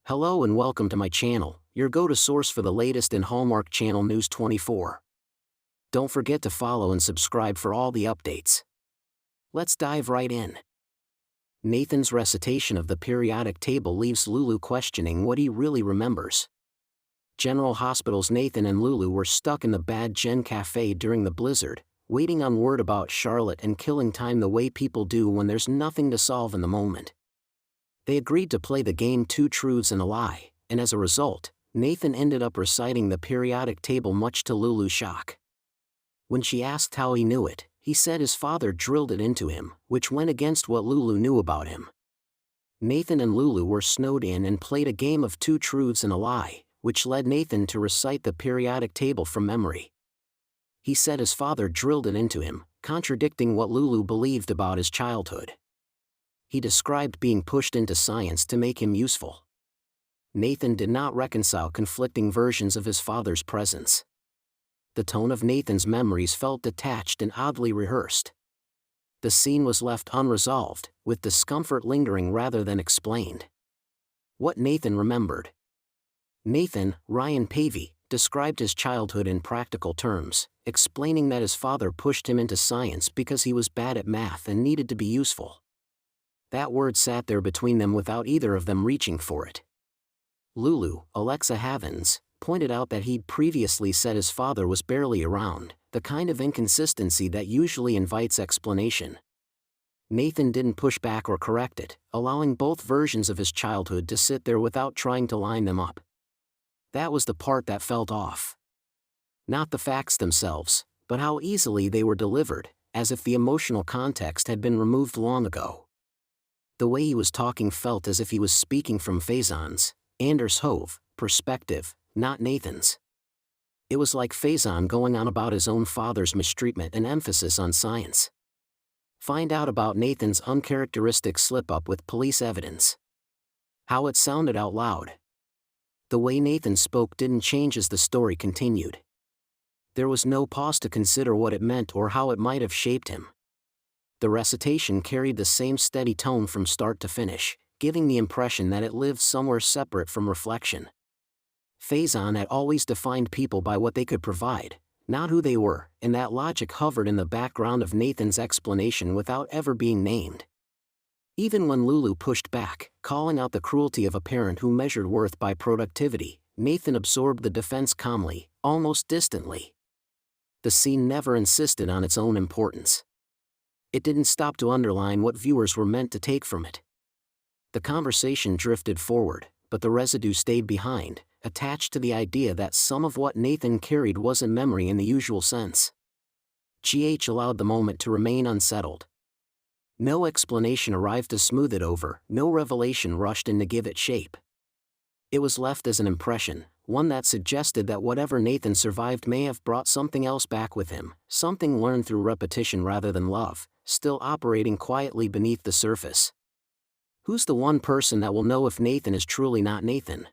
Hello and welcome to my channel, your go-to source for the latest in Hallmark Channel News 24. Don't forget to follow and subscribe for all the updates. Let's dive right in. Nathan's recitation of the periodic table leaves Lulu questioning what he really remembers. General Hospital's Nathan and Lulu were stuck in the Bad Gen Cafe during the blizzard, waiting on word about Charlotte and killing time the way people do when there's nothing to solve in the moment. They agreed to play the game Two Truths and a Lie, and as a result, Nathan ended up reciting the periodic table much to Lulu's shock. When she asked how he knew it, he said his father drilled it into him, which went against what Lulu knew about him. Nathan and Lulu were snowed in and played a game of Two Truths and a Lie, which led Nathan to recite the periodic table from memory. He said his father drilled it into him, contradicting what Lulu believed about his childhood. He described being pushed into science to make him useful. Nathan did not reconcile conflicting versions of his father's presence. The tone of Nathan's memories felt detached and oddly rehearsed. The scene was left unresolved, with discomfort lingering rather than explained. What Nathan remembered. Nathan, Ryan Pavey, described his childhood in practical terms, explaining that his father pushed him into science because he was bad at math and needed to be useful. That word sat there between them without either of them reaching for it. Lulu, Alexa Havens, pointed out that he'd previously said his father was barely around, the kind of inconsistency that usually invites explanation. Nathan didn't push back or correct it, allowing both versions of his childhood to sit there without trying to line them up. That was the part that felt off. Not the facts themselves, but how easily they were delivered, as if the emotional context had been removed long ago. The way he was talking felt as if he was speaking from Faison's, Anders Hove, perspective, not Nathan's. It was like Faison going on about his own father's mistreatment and emphasis on science. Find out about Nathan's uncharacteristic slip-up with police evidence. How it sounded out loud. The way Nathan spoke didn't change as the story continued. There was no pause to consider what it meant or how it might have shaped him. The recitation carried the same steady tone from start to finish, giving the impression that it lived somewhere separate from reflection. Faison had always defined people by what they could provide, not who they were, and that logic hovered in the background of Nathan's explanation without ever being named. Even when Lulu pushed back, calling out the cruelty of a parent who measured worth by productivity, Nathan absorbed the defense calmly, almost distantly. The scene never insisted on its own importance. It didn't stop to underline what viewers were meant to take from it. The conversation drifted forward, but the residue stayed behind, attached to the idea that some of what Nathan carried wasn't memory in the usual sense. GH allowed the moment to remain unsettled. No explanation arrived to smooth it over, no revelation rushed in to give it shape. It was left as an impression, one that suggested that whatever Nathan survived may have brought something else back with him, something learned through repetition rather than love, still operating quietly beneath the surface. Who's the one person that will know if Nathan is truly not Nathan?